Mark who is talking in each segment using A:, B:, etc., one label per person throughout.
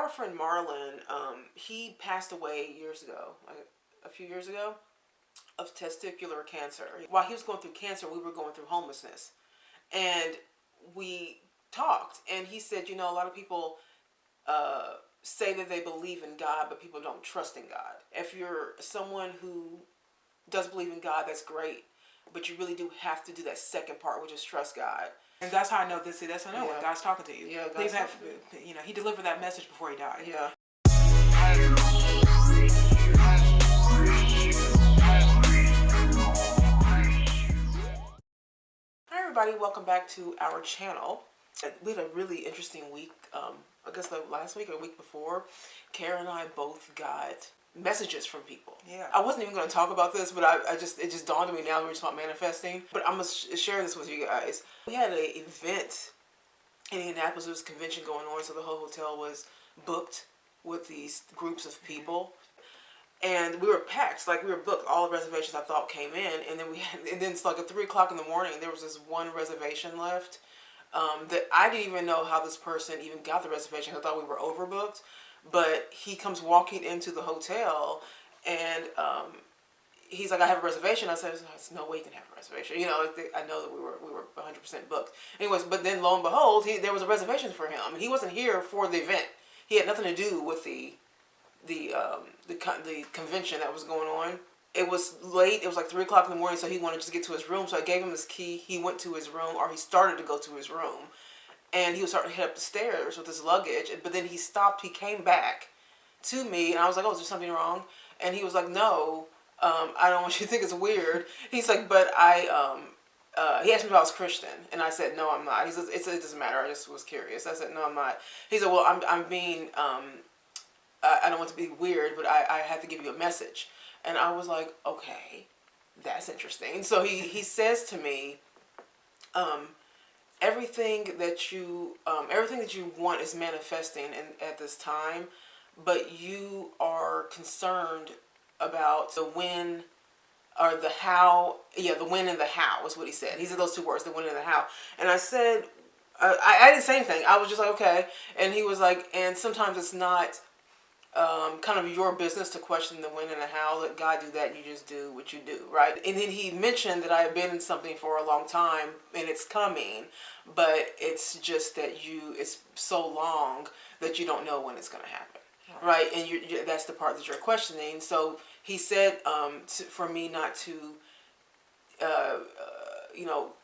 A: our friend Marlon, he passed away years ago, like a few years ago, of testicular cancer. While he was going through cancer, we were going through homelessness. And we talked, and he said, a lot of people say that they believe in God, but people don't trust in God. If you're someone who does believe in God, that's great. But you really do have to do that second part, which is trust God.
B: And that's how I know this. See, that's how I know when God's talking to you.
A: Yeah,
B: God's He delivered that message before he died.
A: Yeah. Hi everybody, welcome back to our channel. We had a really interesting week. I guess like last week or the week before, Kara and I both got messages from people.
B: Yeah.
A: I wasn't even going to talk about this, but it just dawned on me now. We were talking about manifesting, but I'm gonna share this with you guys. We had an event in Indianapolis. There was a convention going on, so the whole hotel was booked with these groups of people. And we were packed, like we were booked. All the reservations I thought came in, and then it's like at 3 o'clock in the morning, and there was this one reservation left that I didn't even know how this person even got the reservation. I thought we were overbooked, but he comes walking into the hotel, and he's like, "I have a reservation." I said, "There's no way you can have a reservation." I know that we were 100% booked. Anyways, but then lo and behold, there was a reservation for him, and he wasn't here for the event. He had nothing to do with the convention that was going on. It was late. It was like 3 o'clock in the morning, so he wanted to get to his room. So I gave him his key. He went to his room, or he started to go to his room, and he was starting to head up the stairs with his luggage. But then he stopped. He came back to me, and I was like, "Oh, is there something wrong?" And he was like, "No, I don't want you to think it's weird." He's like, "But he asked me if I was Christian, and I said, "No, I'm not." He says, "It doesn't matter. I just was curious." I said, "No, I'm not." He said, "Well, I'm being I don't want to be weird, but I had to give you a message." And I was like, "Okay, that's interesting." So he says to me, everything that you want is manifesting at this time, but you are concerned about the when or the how. Yeah, the when and the how is what he said. He said those two words, the when and the how. And I said, I didn't say anything. I was just like, "Okay." And he was like, "And sometimes it's not kind of your business to question the when and the how. Let God do that, and you just do what you do," right? And then he mentioned that I have been in something for a long time, and it's coming, but it's just that it's so long that you don't know when it's going to happen, right? And that's the part that you're questioning. So he said for me not to,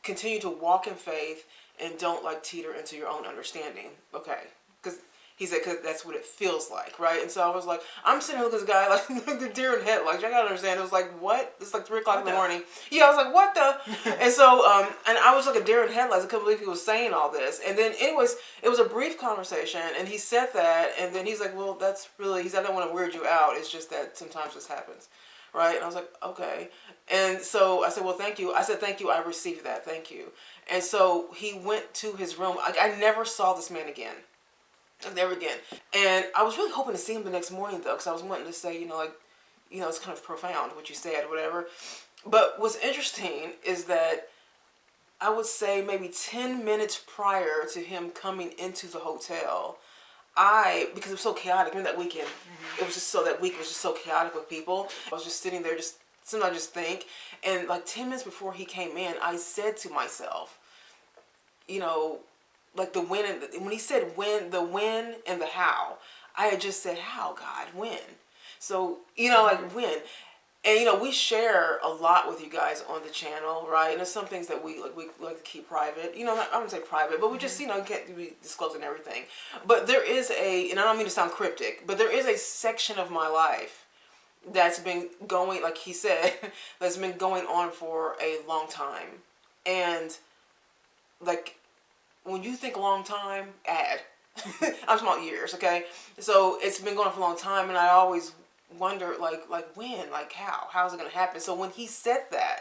A: continue to walk in faith and don't like teeter into your own understanding, okay? Because he said, because that's what it feels like, right? And so I was like, I'm sitting here looking at this guy like the deer in headlights. I gotta understand. It was like, what? It's like 3 o'clock in the morning. Yeah, I was like, what the? And so, and I was like a deer in headlights. I couldn't believe he was saying all this. And then, anyways, it was a brief conversation, and he said that, and then he's like, well, that's really, he said, I don't want to weird you out. It's just that sometimes this happens, right? And I was like, okay. And so I said, well, thank you. I said, thank you. I received that. Thank you. And so he went to his room. I never saw this man again. Never again. And I was really hoping to see him the next morning, though, because I was wanting to say, it's kind of profound what you said, or whatever. But what's interesting is that I would say maybe 10 minutes prior to him coming into the hotel, because it was so chaotic. Remember that weekend? It was just that week was just so chaotic with people. I was just sitting there, sometimes I just think. And like 10 minutes before he came in, I said to myself, like the when when he said the when and the how, I had just said, how, God, when? So, like when. And, we share a lot with you guys on the channel, right? And there's some things that we like to keep private. I wouldn't say private, but we just, can't be disclosing everything. But there is and I don't mean to sound cryptic, but there is a section of my life that's been going, like he said, that's been going on for a long time. And, like, when you think a long time, I'm talking about years, okay? So it's been going on for a long time, and I always wonder, like when, like how's it gonna happen? So when he said that,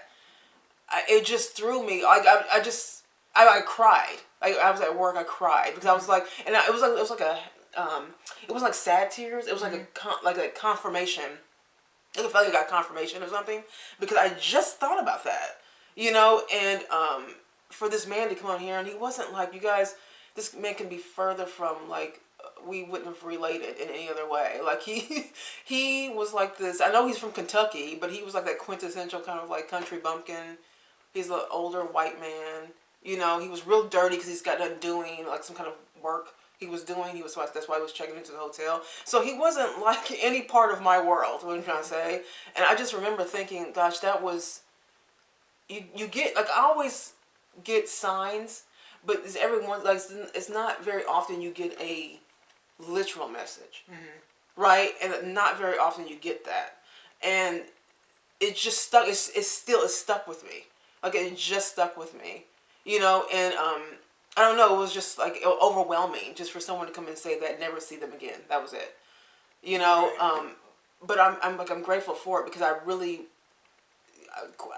A: it just threw me. Like I cried. I was at work, I cried because I was like, and it was like sad tears. It was like a confirmation. It felt like I got confirmation or something, because I just thought about that, and for this man to come on here, and he wasn't like, you guys, this man can be further from like we wouldn't have related in any other way. Like he was like this. I know he's from Kentucky, but he was like that quintessential kind of like country bumpkin. He's an older white man. You know, he was real dirty because he's got done doing like some kind of work he was doing. That's why he was checking into the hotel. So he wasn't like any part of my world. What I'm trying to say. And I just remember thinking, gosh, that was you get like I always get signs, but it's everyone like it's not very often you get a literal message, right? And not very often you get that, and it just stuck. It's stuck with me. Like it just stuck with me, you know. And I don't know. It was just like overwhelming just for someone to come and say that, never see them again. That was it, you know.
B: Right.
A: But I'm grateful for it because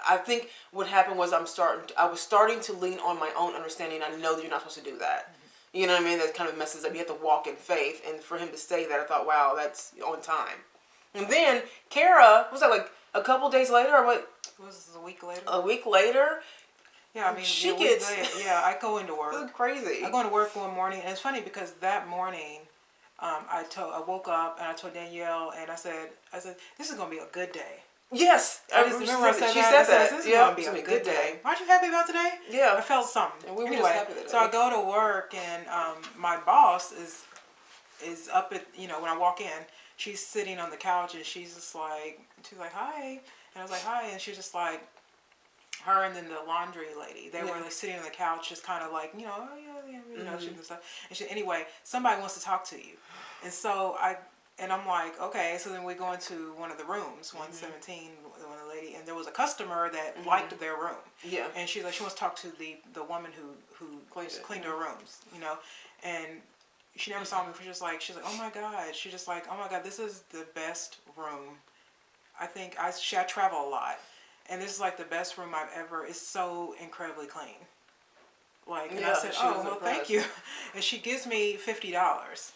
A: I think what happened was I was starting to lean on my own understanding. I know that you're not supposed to do that. You know what I mean? That kind of messes up. You have to walk in faith. And for him to say that, I thought, wow, that's on time. And then Kara, was that like a couple days later or what?
B: Was this a week later?
A: A week later?
B: Yeah, I mean,
A: she
B: a week
A: gets...
B: later, yeah, I go into work.
A: It's crazy.
B: I go into work one morning, and it's funny because that morning, I woke up and I told Danielle, and I said, this is going to be a good day.
A: Yes,
B: I just remember
A: she said
B: that.
A: that.
B: This is going to be a good day. Aren't you happy about today?
A: Yeah.
B: I felt something.
A: And we were
B: anyway,
A: just happy today.
B: So I go to work, and my boss is up at, you know, when I walk in, she's sitting on the couch, and she's like, hi. And I was like, hi. And she's just like, her and then the laundry lady, they were like sitting on the couch, just kind of like, you know, oh, yeah, you know, and stuff. And she, anyway, somebody wants to talk to you. And so I'm like, okay. So then we go into one of the rooms, 117, one of the lady, and there was a customer that liked their room.
A: Yeah.
B: And she's like, she wants to talk to the woman who cleaned her rooms, you know. And she never saw me. She's like, oh my God. She's just like, oh my God, this is the best room. I think I travel a lot. And this is like the best room I've ever. It's so incredibly clean. Like, and I said, oh, well, thank you. And she gives me $50.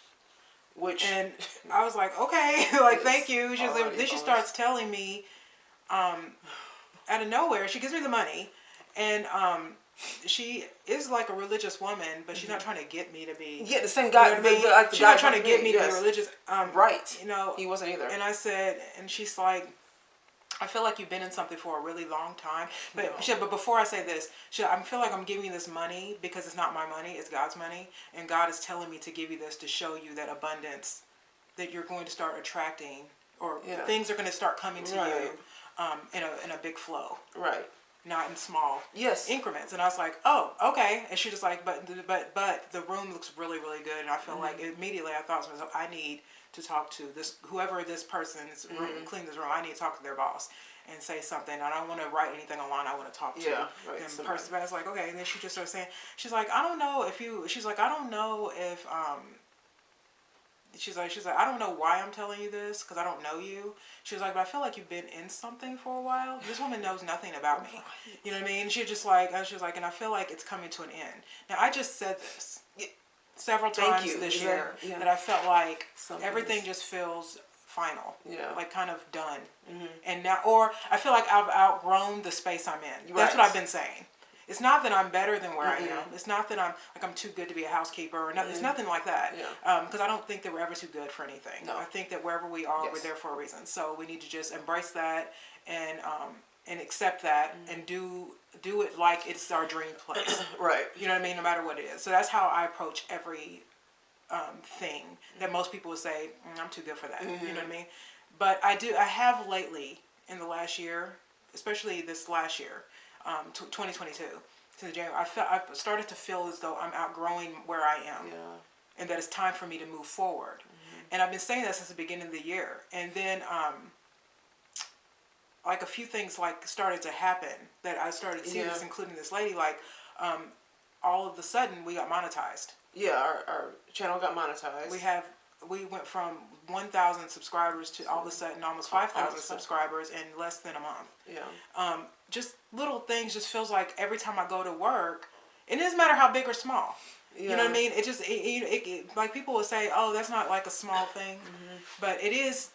B: And I was like, okay, like, thank you. She's like, then she starts telling me, out of nowhere, she gives me the money, and she is like a religious woman, but she's not trying to get me to be.
A: Yeah, the same guy.
B: You know what I mean? She's not trying to get me to be religious.
A: Right.
B: You know,
A: he wasn't either.
B: And I said, and she's like, I feel like you've been in something for a really long time. But but before I say this, I feel like I'm giving you this money because it's not my money, it's God's money. And God is telling me to give you this to show you that abundance, that you're going to start attracting, or things are going to start coming to you in a big flow.
A: Right.
B: Not in small increments. And I was like, oh, okay. And she was like, but the room looks really, really good. And I feel like immediately I thought to myself, I need to talk to whoever this person is clean this room. I need to talk to their boss and say something. I don't want to write anything online. I want to talk to them. Person. I was like, okay. And then she just started saying, she's like, I don't know if she's like, I don't know if she's like, I don't know why I'm telling you this because I don't know you. She was like, but I feel like you've been in something for a while. This woman knows nothing about me. You know what I mean? She was like, and I feel like it's coming to an end. Now I just said this several times this year that I felt like everything just feels final, like kind of done. And now, or I feel like I've outgrown the space I'm in. That's what I've been saying. It's not that I'm better than where I am. It's not that I'm too good to be a housekeeper or nothing. It's nothing like that. Because I don't think that we're ever too good for anything. No. I think that wherever we are, we're there for a reason. So we need to just embrace that and accept that and do it like it's our dream place.
A: Right.
B: You know what I mean? No matter what it is. So that's how I approach every thing that most people would say, I'm too good for that. You know what I mean? But I have lately in the last year, especially this last year, 2022 to January, I started to feel as though I'm outgrowing where I am, and that it's time for me to move forward. And I've been saying that since the beginning of the year. And then, like a few things like started to happen that I started seeing this, including this lady. Like, all of a sudden, we got monetized.
A: Yeah, our channel got monetized.
B: We went from 1,000 subscribers to all of a sudden almost 5,000 subscribers in less than a month. Yeah. Just little things just feels like every time I go to work, it doesn't matter how big or small. You know what I mean? It just, like people will say, oh, that's not like a small thing. But it is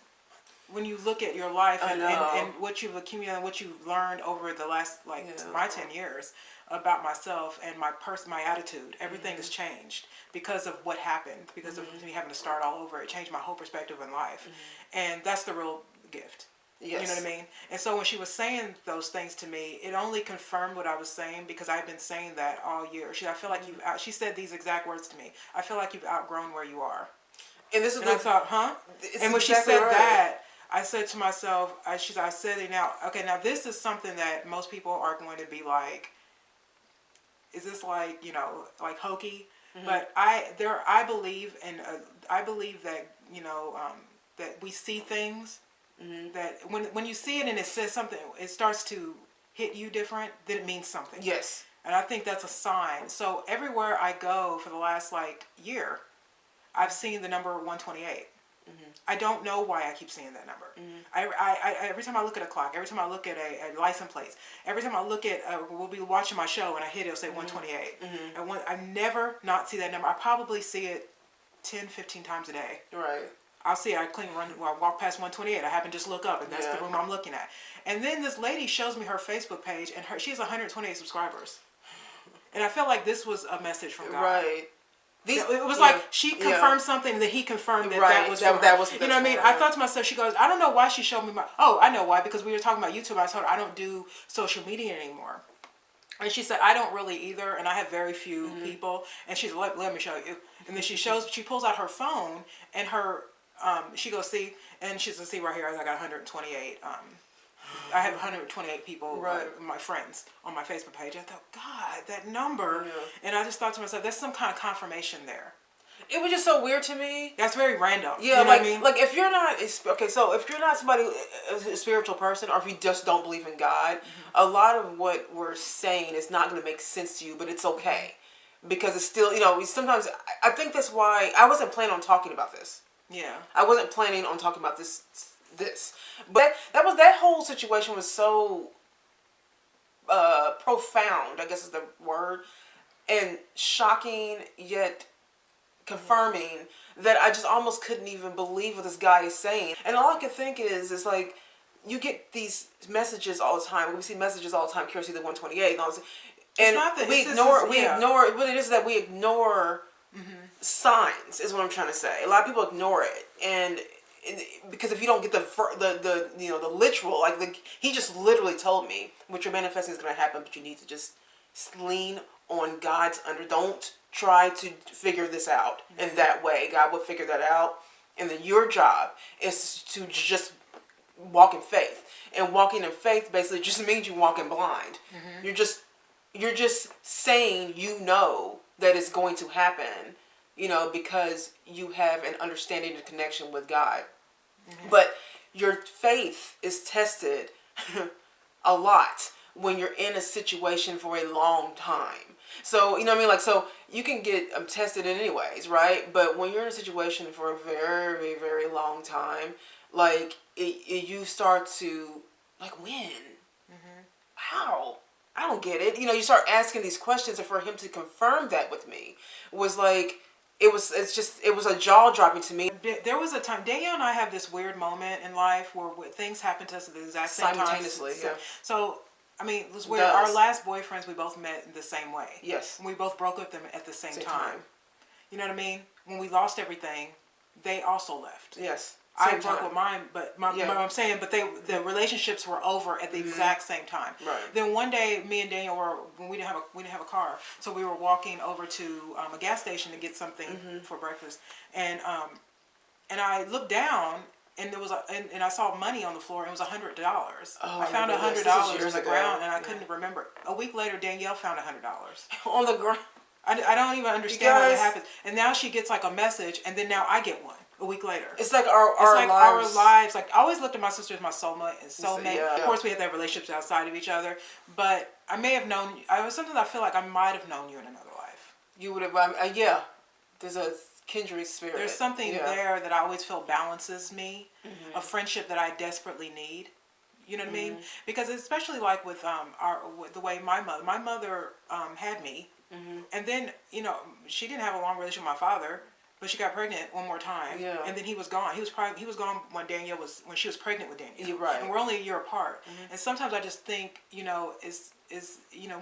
B: when you look at your life and what you've accumulated and what you've learned over the last, my 10 years. about myself and my attitude. Everything has changed because of what happened, because of me having to start all over. It changed my whole perspective in life. And that's the real gift.
A: Yes.
B: You know what I mean? And so when she was saying those things to me, it only confirmed what I was saying, because I've been saying that all year. I feel like she said these exact words to me. I feel like you've outgrown where you are.
A: And this is
B: And I thought, huh? And when she said that, I said to myself, I said it now. Okay, now this is something that most people are going to be like, is this like, like hokey? But I believe that, that we see things, that when you see it and it says something, it starts to hit you different, then it means something.
A: Yes.
B: And I think that's a sign. So everywhere I go for the last year, I've seen the number 128. I don't know why I keep seeing that number. I every time I look at a clock, every time I look at a license plate, every time I look at, we'll be watching my show and I hit it, it'll say 128. And I never not see that number. I probably see it 10, 15 times a day.
A: Right.
B: I'll see it. I walk past 128. I happen to just look up, and that's the room I'm looking at. And then this lady shows me her Facebook page, and she has 128 subscribers. And I felt like this was a message from God.
A: Right.
B: It was like she confirmed something that he confirmed that was from
A: that
B: her.
A: was
B: You know what I mean? I thought to myself, she goes, I don't know why she showed me I know why, because we were talking about YouTube. I told her I don't do social media anymore. And she said, I don't really either, and I have very few people. And she's like, let me show you. And then she pulls out her phone, and she goes, see, and she says, see right here, I got 128. I have 128 people, my friends, on my Facebook page. I thought, God, that number. And I just thought to myself, there's some kind of confirmation there.
A: It was just so weird to me.
B: That's very random.
A: Yeah,
B: you know what I mean?
A: Like if you're not, so if you're not somebody, a spiritual person, or if you just don't believe in God, a lot of what we're saying is not going to make sense to you, but it's okay. Because it's still, sometimes, I think that's why, I wasn't planning on talking about this.
B: Yeah.
A: I wasn't planning on talking about this. But that whole situation was so profound, I guess is the word, and shocking yet confirming, that I just almost couldn't even believe what this guy is saying. And all I could think is like, you get these messages all the time. We see messages all the time, Curiously the 128 and all this. And we ignore what it is, that we ignore signs, is what I'm trying to say. A lot of people ignore it, and because if you don't get the literal, he just literally told me what you're manifesting is going to happen, but you need to just lean on God's don't try to figure this out in that way. God will figure that out, and then your job is to just walk in faith. And walking in faith basically just means you walking blind. You're just saying that it's going to happen, because you have an understanding and connection with God. But your faith is tested a lot when you're in a situation for a long time. So, so you can get tested in any ways, right? But when you're in a situation for a very, very long time, you start to, when? How? I don't get it. You start asking these questions, and for him to confirm that with me was it was a jaw dropping to me.
B: There was a time, Danielle and I have this weird moment in life where things happen to us at the exact same time.
A: Simultaneously, yeah.
B: So, it was weird. Our last boyfriends, we both met in the same way.
A: Yes.
B: And we both broke with them at the same time. You know what I mean? When we lost everything, they also left.
A: Yes.
B: I broke with mine, but I'm saying, the relationships were over at the exact same time.
A: Right.
B: Then one day, me and Daniel we didn't have a car, so we were walking over to a gas station to get something for breakfast, and I looked down, and there was and I saw money on the floor, and it was $100. I found $100 on the ground, and I couldn't remember. A week later, Danielle found $100
A: on the ground.
B: I don't even understand how that happens. And now she gets a message, and then now I get one a week later.
A: It's like our
B: lives. I always looked at my sister as my soulmate.
A: Yeah.
B: Of course, we had that relationships outside of each other, but I may have known. Sometimes I feel like I might have known you in another life.
A: You would have. Yeah. There's a kindred spirit.
B: There's something there that I always feel balances me. A friendship that I desperately need. You know what I mean? Because especially with the way my mother had me. And then, she didn't have a long relationship with my father. but she got pregnant one more time.
A: Yeah.
B: And then he was gone. He was gone when she was pregnant with Danielle.
A: You're right.
B: And we're only a year apart. And sometimes I just think, when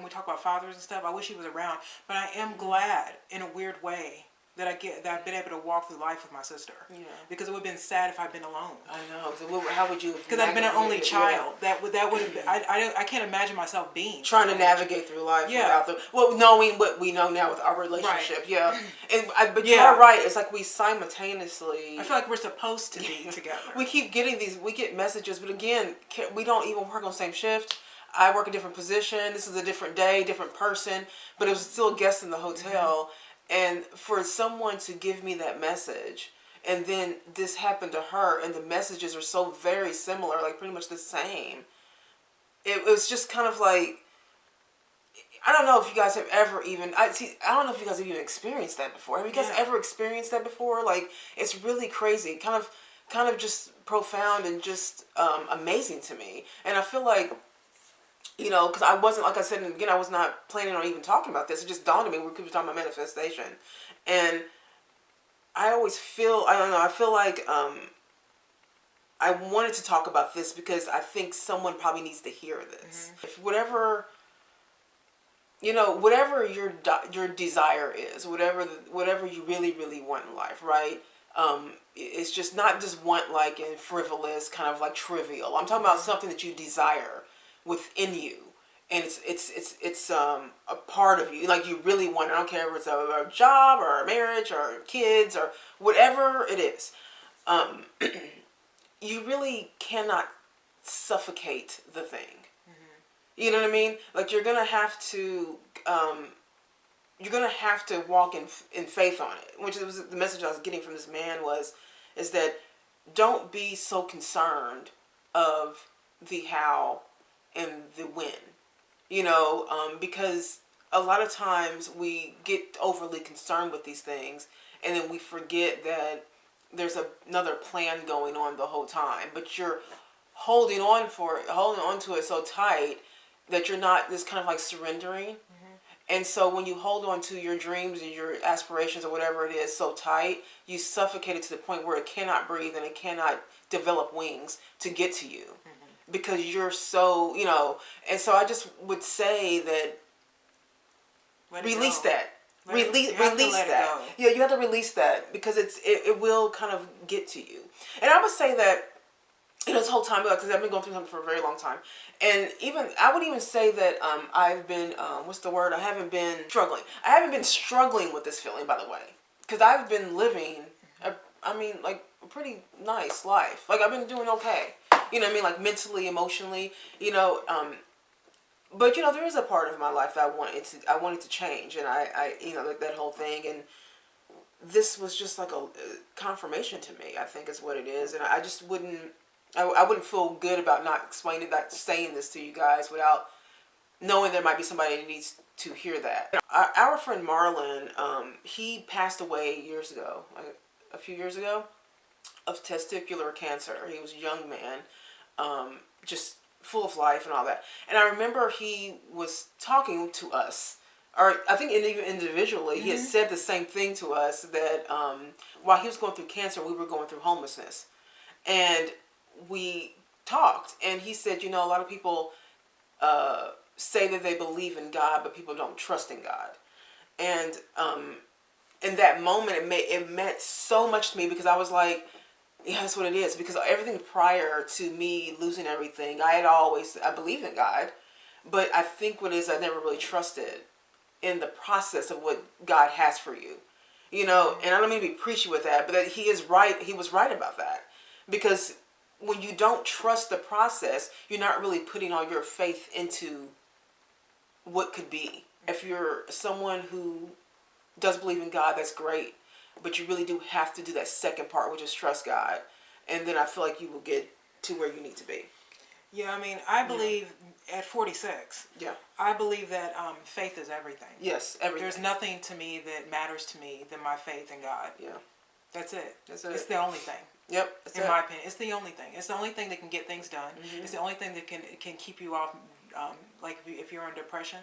B: we talk about fathers and stuff, I wish he was around. But I am glad in a weird way that I've been able to walk through life with my sister.
A: Yeah.
B: Because it would have been sad if I'd been alone.
A: I know. So how would you?
B: Because I've been an only child. That would have been. I can't imagine myself being
A: trying to navigate through life without knowing what we know now with our relationship. Right. Yeah. But you are right. It's like we simultaneously.
B: I feel like we're supposed to be together.
A: We keep getting we get messages, but again, we don't even work on the same shift. I work a different position. This is a different day, different person, but it was still a guest in the hotel. And for someone to give me that message, and then this happened to her, and the messages are so very similar, like pretty much the same. It was just kind of like, I don't know if you guys have ever even, I don't know if you guys have even experienced that before. Have you guys ever experienced that before? Like, it's really crazy, kind of just profound and just amazing to me. And I feel like, because I wasn't, like I said, and again, I was not planning on even talking about this. It just dawned on me. We could be talking about manifestation. And I always feel, I don't know, I feel like I wanted to talk about this because I think someone probably needs to hear this. If whatever your desire is, whatever you really, really want in life, right? It's just not just want like in frivolous, kind of like trivial. I'm talking about something that you desire within you, and it's a part of you, like you really want. I don't care if it's a job or a marriage or kids or whatever it is. You really cannot suffocate the thing. You know what I mean? Like you're gonna have to walk in faith on it. Which was the message I was getting from this man is that don't be so concerned of the how and the when, because a lot of times we get overly concerned with these things, and then we forget that there's another plan going on the whole time, but you're holding on to it so tight that you're not just kind of like surrendering. And so when you hold on to your dreams and your aspirations or whatever it is so tight, you suffocate it to the point where it cannot breathe and it cannot develop wings to get to you. Because you're so, and so I just would say that release that. Release that. Yeah, you have to release that because it will kind of get to you. And I would say that this whole time, because I've been going through something for a very long time, and I would even say that I've been I haven't been struggling. I haven't been struggling with this feeling, by the way, because I've been living a pretty nice life. Like I've been doing okay. You know what I mean? Like mentally, emotionally, but there is a part of my life that I wanted to change, and I like that whole thing, and this was just like a confirmation to me, I think is what it is, and I just wouldn't feel good about not saying this to you guys without knowing there might be somebody that needs to hear that. Our friend Marlon, he passed away a few years ago, of testicular cancer. He was a young man, just full of life and all that. And I remember he was talking to us, or I think even individually, he had said the same thing to us, that while he was going through cancer, we were going through homelessness. And we talked, and he said, a lot of people say that they believe in God, but people don't trust in God. And in that moment, it meant so much to me, because I was like, yeah, that's what it is. Because everything prior to me losing everything, I believed in God, but I think what it is, I never really trusted in the process of what God has for you. And I don't mean to be preachy with that, but that he is right. He was right about that, because when you don't trust the process, you're not really putting all your faith into what could be. If you're someone who does believe in God, that's great. But you really do have to do that second part, which is trust God. And then I feel like you will get to where you need to be.
B: Yeah, I believe at 46, I believe that faith is everything.
A: Yes, everything.
B: There's nothing to me that matters to me than my faith in God.
A: Yeah.
B: That's it.
A: That's it.
B: It's the only thing.
A: Yep.
B: In my opinion, it's the only thing. It's the only thing that can get things done. It's the only thing that can keep you off like if you're in depression,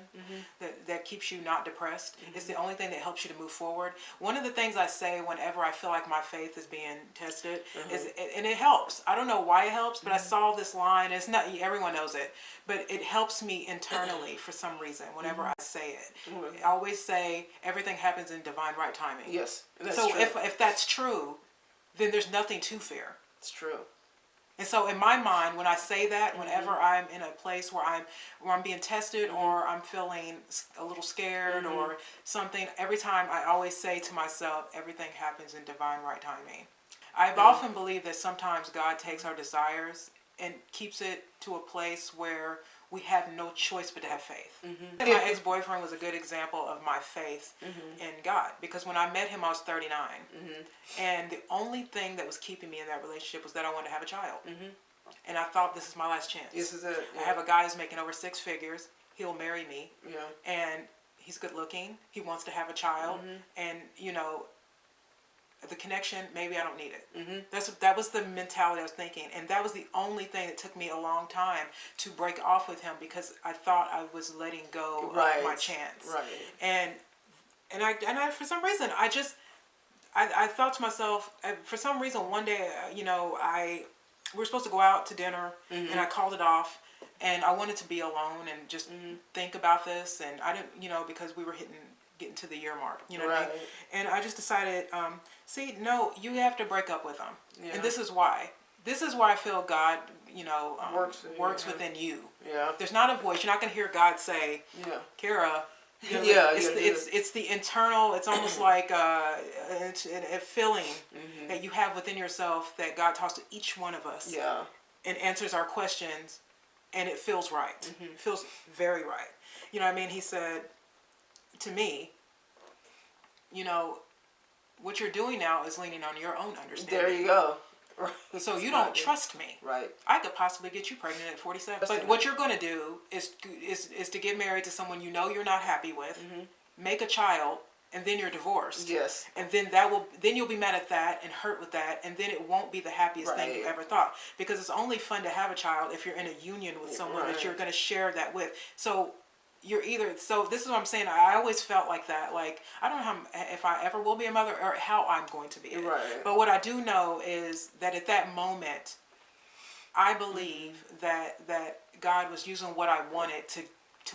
B: that keeps you not depressed. It's the only thing that helps you to move forward. One of the things I say whenever I feel like my faith is being tested is, and it helps. I don't know why it helps, but I saw this line. It's not, everyone knows it, but it helps me internally for some reason whenever I say it. I always say everything happens in divine right timing.
A: Yes, that's
B: so
A: true.
B: if that's true, then there's nothing to fear.
A: It's true.
B: And so in my mind, when I say that, whenever I'm in a place where I'm being tested or I'm feeling a little scared or something, every time I always say to myself, everything happens in divine right timing. I've often believed that sometimes God takes our desires and keeps it to a place where we have no choice but to have faith. My ex-boyfriend was a good example of my faith in God, because when I met him, I was 39. And the only thing that was keeping me in that relationship was that I wanted to have a child. And I thought, this is my last chance.
A: This is it.
B: I have a guy who's making over 6 figures. He'll marry me.
A: Yeah.
B: And he's good looking. He wants to have a child. And, you know, the connection, maybe I don't need it. That was the mentality I was thinking, and that was the only thing that took me a long time to break off with him, because I thought I was letting go of my chance. And I for some reason I thought to myself, for some reason one day, you know, we were supposed to go out to dinner, and I called it off, and I wanted to be alone and just think about this, and I didn't, you know, because we were getting to the year mark, you know what I mean? And I just decided, no, you have to break up with them. And this is why. This is why I feel God, you know, works within you. There's not a voice. You're not going to hear God say, Kara, you know, it's the internal, it's almost like a feeling that you have within yourself that God talks to each one of us and answers our questions, and it feels right. It feels very right. You know what I mean? He said to me, you know, what you're doing now is leaning on your own understanding.
A: There you go.
B: So you don't trust me. I could possibly get you pregnant at 47. But what you're going to do is to get married to someone you know you're not happy with, make a child, and then you're divorced. And then then you'll be mad at that and hurt with that, and then it won't be the happiest thing you ever thought. Because it's only fun to have a child if you're in a union with someone that you're going to share that with. So you're either, so this is what I'm saying, I always felt like that, like, I don't know if I ever will be a mother or how I'm going to be it. But what I do know is that at that moment, I believe that God was using what I wanted to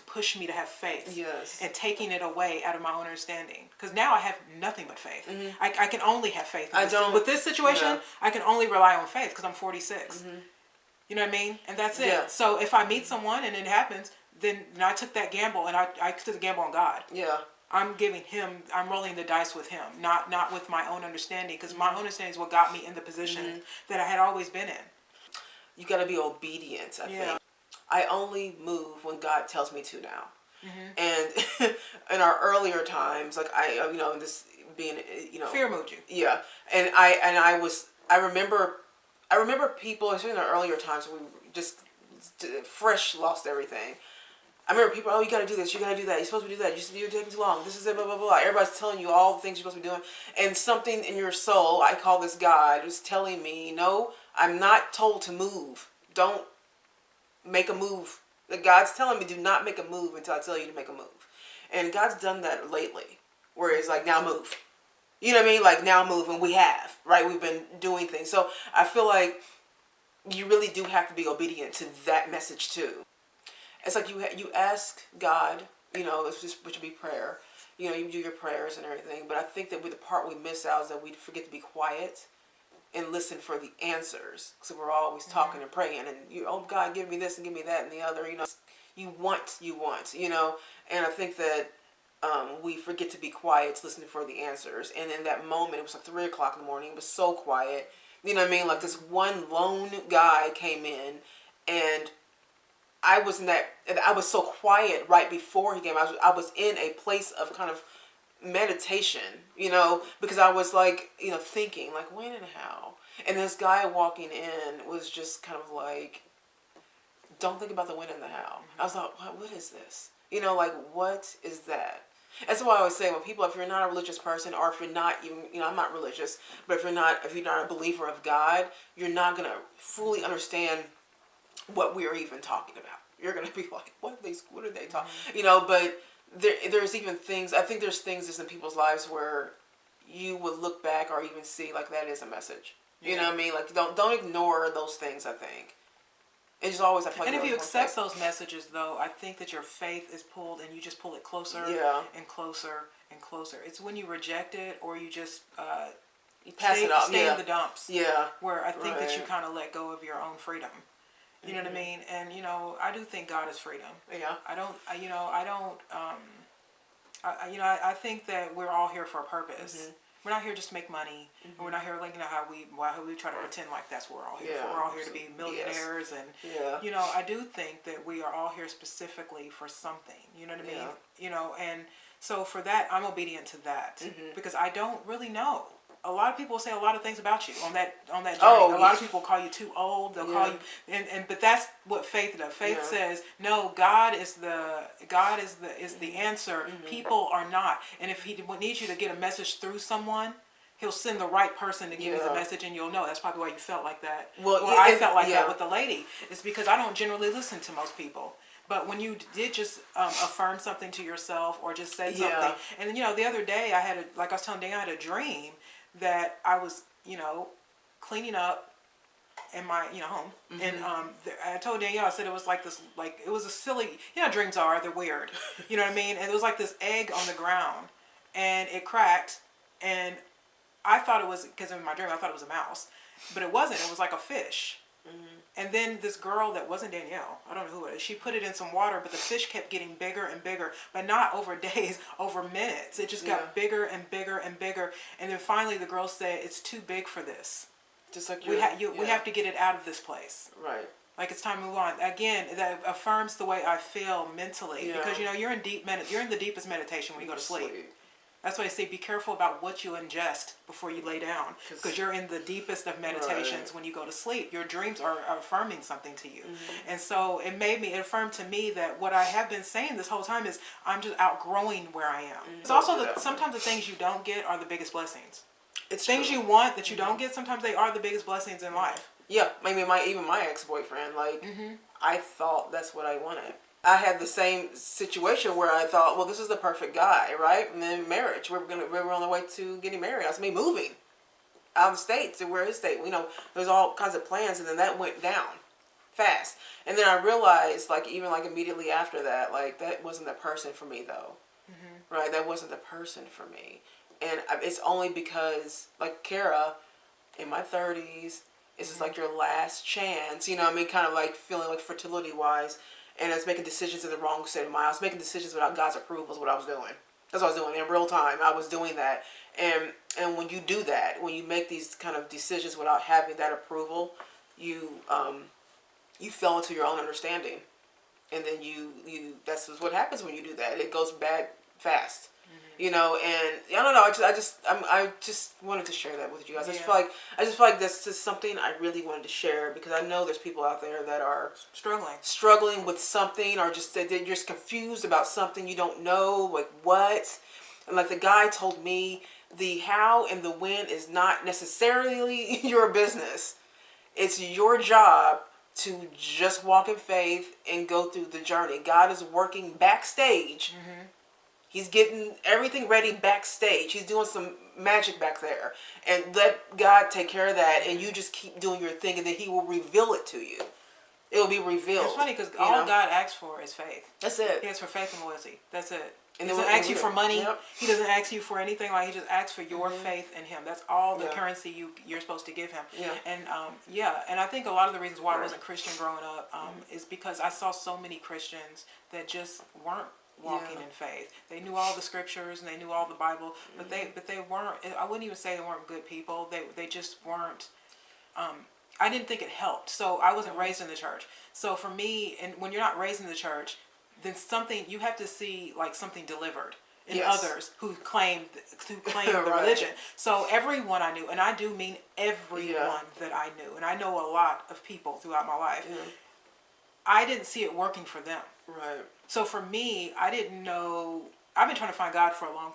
B: push me to have faith, and taking it away out of my own understanding. Because now I have nothing but faith. I can only have faith. With this situation, I can only rely on faith because I'm 46. You know what I mean? And that's it. So if I meet someone and it happens, then I took that gamble, and I took the gamble on God. I'm rolling the dice with him, not with my own understanding, because my own understanding is what got me in the position that I had always been in.
A: You got to be obedient, I think. I only move when God tells me to now. And in our earlier times, like you know, this being, you know,
B: fear moved you.
A: And I remember people, especially in the earlier times, we just fresh lost everything. I remember people, oh, you got to do this, you got to do that, you're supposed to do that, you're taking too long, this is it, blah, blah, blah. Everybody's telling you all the things you're supposed to be doing. And something in your soul, I call this God, was telling me, no, I'm not told to move. Don't make a move. God's telling me, do not make a move until I tell you to make a move. And God's done that lately, where it's like, now move. You know what I mean? Like, now move, and we have, right? We've been doing things. So I feel like you really do have to be obedient to that message too. It's like you ask God, you know, it's just, which would be prayer. You know, you do your prayers and everything. But I think that the part we miss out is that we forget to be quiet and listen for the answers. So we're always talking and praying, and oh God, give me this and give me that and the other. You know, you want, you know. And I think that we forget to be quiet, to listen for the answers. And in that moment, it was like 3 o'clock in the morning. It was so quiet. You know what I mean? Like, this one lone guy came in, and I was so quiet right before he came. I was in a place of kind of meditation, you know, because I was like, you know, thinking like, when and how. And this guy walking in was just kind of like, don't think about the when and the how. I was like, what is this? You know, like, what is that? That's why I always say, when people, if you're not a religious person, or if you're not even, you know, I'm not religious, but if you're not a believer of God, you're not going to fully understand what we are even talking about. you're gonna be like, what are they talking? You know, but there's even things. I think there's things just in people's lives where you would look back or even see like that is a message. You know what I mean? Like don't ignore those things. I think it's just always. I feel like
B: and if you accept those messages, though, I think that your faith is pulled, and you just pull it closer and closer and closer. It's when you reject it, or you just
A: you pass it off.
B: Stay in the dumps.
A: Yeah.
B: Where I think that you kind of let go of your own freedom. You know what I mean? And you know, I do think God is freedom.
A: Yeah.
B: I think that we're all here for a purpose. We're not here just to make money. And we're not here like, you know, how we try to pretend like that's what we're all here for. We're all here to be millionaires. And, you know, I do think that we are all here specifically for something. You know what I mean? You know, and so for that, I'm obedient to that. Because I don't really know. A lot of people say a lot of things about you on that journey. A lot of people call you too old. They'll call you, but that's what faith does. Faith says, no, God is the answer. People are not. And if He needs you to get a message through someone, He'll send the right person to give you the message, and you'll know. That's probably why you felt like that. Well, I felt like that with the lady. It's because I don't generally listen to most people. But when you did just affirm something to yourself or just say something, and then, you know, the other day like I was telling Dan, I had a dream that I was, you know, cleaning up in my, you know, home. And I told Danielle, I said it was like this, like, it was a silly, you know, dreams are, they're weird. You know what I mean? And it was like this egg on the ground, and it cracked, and I thought it was, because in my dream I thought it was a mouse, but it wasn't. It was like a fish. And then this girl that wasn't Danielle, I don't know who it is, she put it in some water, but the fish kept getting bigger and bigger, but not over days, over minutes. It just got bigger and bigger and bigger. And then finally the girl said, it's too big for this. Just like we have to get it out of this place. Right. Like it's time to move on. Again, that affirms the way I feel mentally. Because, you know, you're in the deepest meditation when you go to sleep. That's why I say be careful about what you ingest before you lay down. Because you're in the deepest of meditations when you go to sleep. Your dreams are affirming something to you. And so it affirmed to me that what I have been saying this whole time is I'm just outgrowing where I am. It's also that sometimes the things you don't get are the biggest blessings. It's things you want that you don't get, sometimes they are the biggest blessings in life. Yeah, I mean, even my ex-boyfriend, like, I thought that's what I wanted. I had the same situation where I thought, well, this is the perfect guy, right? And then marriage, we were on the way to getting married. I was moving out of the state to where his state. You know, there's all kinds of plans, and then that went down fast. And then I realized, like, even like immediately after that, like, that wasn't the person for me, though. Right? That wasn't the person for me. And it's only because, like Kara, in my 30s, it's just like your last chance, you know what I mean? Kind of like feeling like fertility-wise. And I was making decisions in the wrong state of mind. I was making decisions without God's approval is what I was doing. That's what I was doing in real time. I was doing that. And when you do that, when you make these kind of decisions without having that approval, you fell into your own understanding. And then that's what happens when you do that. It goes bad fast. You know, and I don't know. I just wanted to share that with you guys. I just feel like this is something I really wanted to share because I know there's people out there that are struggling with something, or they're just confused about something. You don't know, like, what. And like the guy told me, the how and the when is not necessarily your business. It's your job to just walk in faith and go through the journey. God is working backstage. He's getting everything ready backstage. He's doing some magic back there. And let God take care of that. And you just keep doing your thing. And then He will reveal it to you. It will be revealed. It's funny because all God asks for is faith. That's it. He asks for faith and loyalty. That's it. He doesn't ask you for money. He doesn't ask you for anything. Like, He just asks for your faith in Him. That's all the currency you're supposed to give Him. And and I think a lot of the reasons why I wasn't Christian growing up is because I saw so many Christians that just weren't walking in faith. They knew all the scriptures and they knew all the Bible, but they weren't. I wouldn't even say they weren't good people. They just weren't. I didn't think it helped. So I wasn't raised in the church. So for me, and when you're not raised in the church, then you have to see like something delivered in others who claim the religion. So everyone I knew, and I do mean everyone that I knew, and I know a lot of people throughout my life. I didn't see it working for them. Right. So for me, I didn't know I've been trying to find God for a long,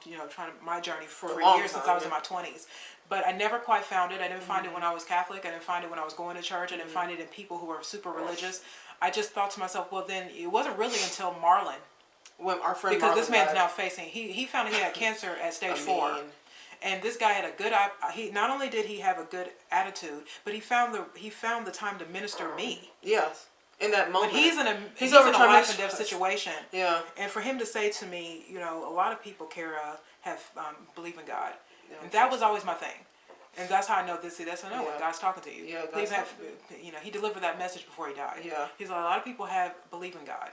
B: my journey for
A: a long
B: years since
A: time,
B: I was in
A: yeah.
B: my 20s. But I never quite found it. I didn't find it when I was Catholic. I didn't find it when I was going to church. I didn't find it in people who were super religious. I just thought to myself, well, then it wasn't really until Marlon,
A: When our friend
B: because
A: Marlon
B: this man's
A: died,
B: now facing, he found he had cancer at stage 4.
A: mean,
B: And this guy had a good, he not only did he have a good attitude, but he found the time to minister me.
A: yes, in that moment,
B: When he's in a
A: over
B: life
A: tremendous
B: and death
A: stress.
B: situation,
A: Yeah.
B: and for him to say to me, a lot of people, Kara, have believe in God,
A: Yeah,
B: and that was always my thing, and that's how I know this. See, that's how I know when
A: Yeah.
B: God's talking to you.
A: Yeah, God's
B: Believe have,
A: talking to
B: he delivered that message before he died.
A: Yeah.
B: He's like, a lot of people have believe in God.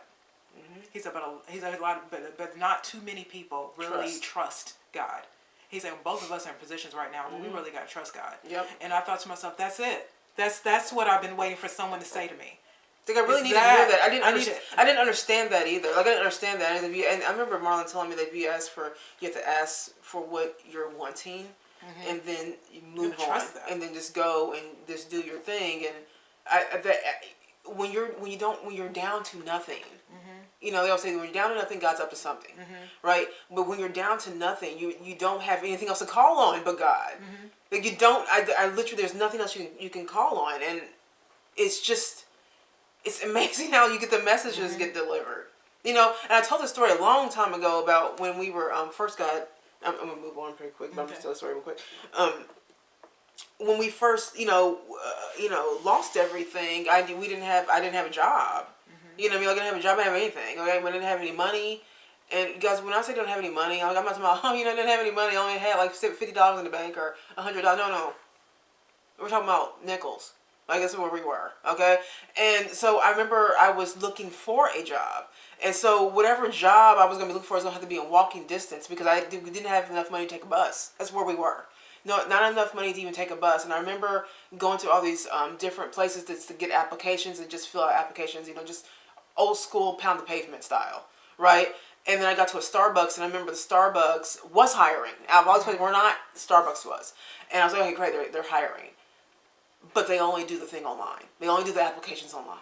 B: He said, a lot, but not too many people really trust God. He said, both of us are in positions right now, but we really got to trust God.
A: Yep.
B: And I thought to myself, that's it. That's what I've been waiting for someone to say to me.
A: I think I really
B: Is
A: needed to hear that.
B: that-
A: I didn't understand that either. Like I didn't understand that. And I remember Marlon telling me that if you have to ask for what you're wanting, and then you move on,
B: trust that.
A: and then just go and just do your thing. And when you're down to nothing, they always say when you're down to nothing, God's up to something, right? But when you're down to nothing, you don't have anything else to call on but God. Like you don't. I literally there's nothing else you can call on, and it's just. It's amazing how you get the messages get delivered. And I told this story a long time ago about when we were first got. I'm gonna move on pretty quick, but I'm gonna tell the story real quick. When we first, lost everything, I didn't have a job. You know what I mean? Like, I didn't have a job. I didn't have anything. Okay, we didn't have any money. And guys, when I say don't have any money, I'm not talking about I didn't have any money. I only had like $50 in the bank or $100. No. We're talking about nickels. Like, that's where we were, okay? And so I remember I was looking for a job. And so whatever job I was going to be looking for was going to have to be in walking distance because we didn't have enough money to take a bus. That's where we were. No, not enough money to even take a bus. And I remember going to all these different places to get applications and just fill out applications, just old school pound the pavement style, right? And then I got to a Starbucks, and I remember the Starbucks was hiring. Out of all these places we're not, Starbucks was. And I was like, okay, great, they're hiring. But they only do the thing online. They only do the applications online.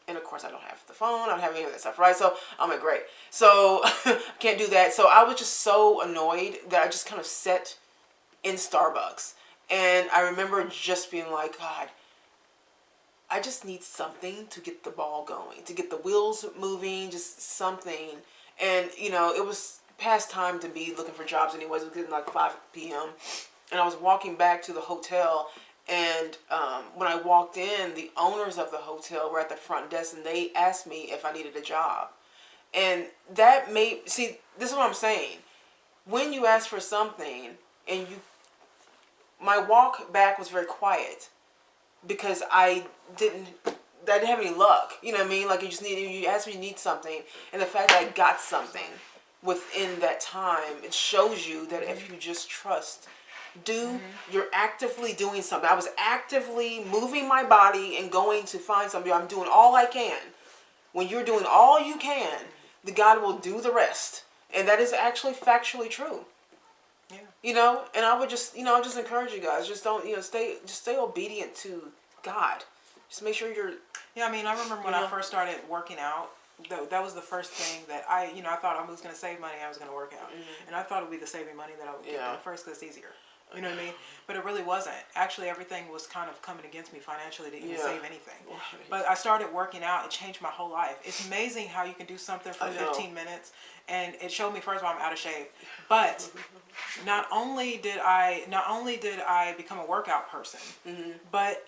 A: And of course, I don't have the phone. I don't have any of that stuff, right? So I'm like, great. So I can't do that. So I was just so annoyed that I just kind of sat in Starbucks. And I remember just being like, God, I just need something to get the ball going, to get the wheels moving, just something. And, it was past time to be looking for jobs anyways. It was getting like 5 p.m. And I was walking back to the hotel. And when I walked in, the owners of the hotel were at the front desk, and they asked me if I needed a job. And that this is what I'm saying. When you ask for something, and my walk back was very quiet because I didn't have any luck. You know what I mean? Like you asked me to need something, and the fact that I got something within that time, it shows you that if you just trust. You're actively doing something. I was actively moving my body and going to find something. I'm doing all I can. When you're doing all you can, the God will do the rest. And that is actually factually true. Yeah. And I would just, just encourage you guys. Just don't, stay obedient to God. Just make sure you're.
B: Yeah, I remember when I first started working out, that was the first thing that I thought I was going to save money, I was going to work out. And I thought it would be the saving money that I would get at first because it's easier. You know what I mean? But it really wasn't. Actually, everything was kind of coming against me financially to even save anything. But I started working out. It changed my whole life. It's amazing how you can do something for 15 minutes. And it showed me, first of all, I'm out of shape. But not only did I become a workout person, but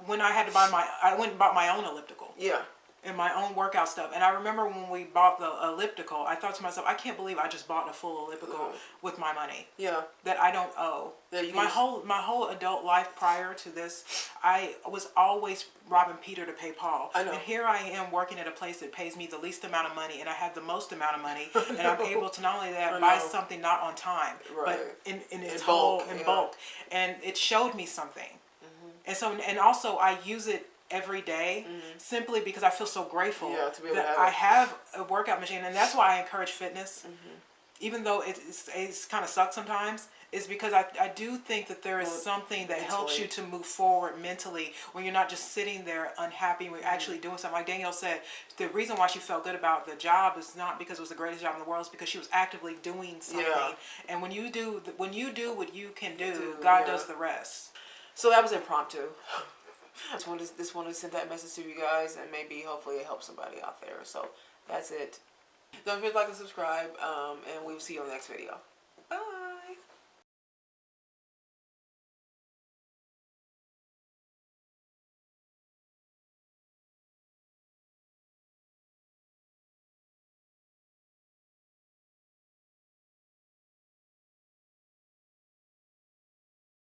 B: when I had to I went and bought my own elliptical.
A: Yeah.
B: And my own workout stuff. And I remember when we bought the elliptical, I thought to myself, I can't believe I just bought a full elliptical with my money.
A: Yeah.
B: That I don't owe. My whole adult life prior to this, I was always robbing Peter to pay Paul.
A: I know.
B: And here I am working at a place that pays me the least amount of money, and I have the most amount of money, and I'm able to not only that buy something not on time, but in its whole bulk. And it showed me something. And also I use it every day simply because I feel so grateful
A: to be able
B: that
A: to
B: I have a workout machine. And that's why I encourage fitness. even though it's kind of sucks sometimes, is because I do think that there is something that helps you to move forward mentally when you're not just sitting there unhappy, when you're actually doing something. Like Danielle said, the reason why she felt good about the job is not because it was the greatest job in the world, it's because she was actively doing something.
A: Yeah.
B: And when you do what you can do, God
A: yeah.
B: does the rest.
A: So that was impromptu. This one to send that message to you guys, and maybe hopefully it helps somebody out there. So that's it. Don't forget to like and subscribe, and we'll see you on the next video.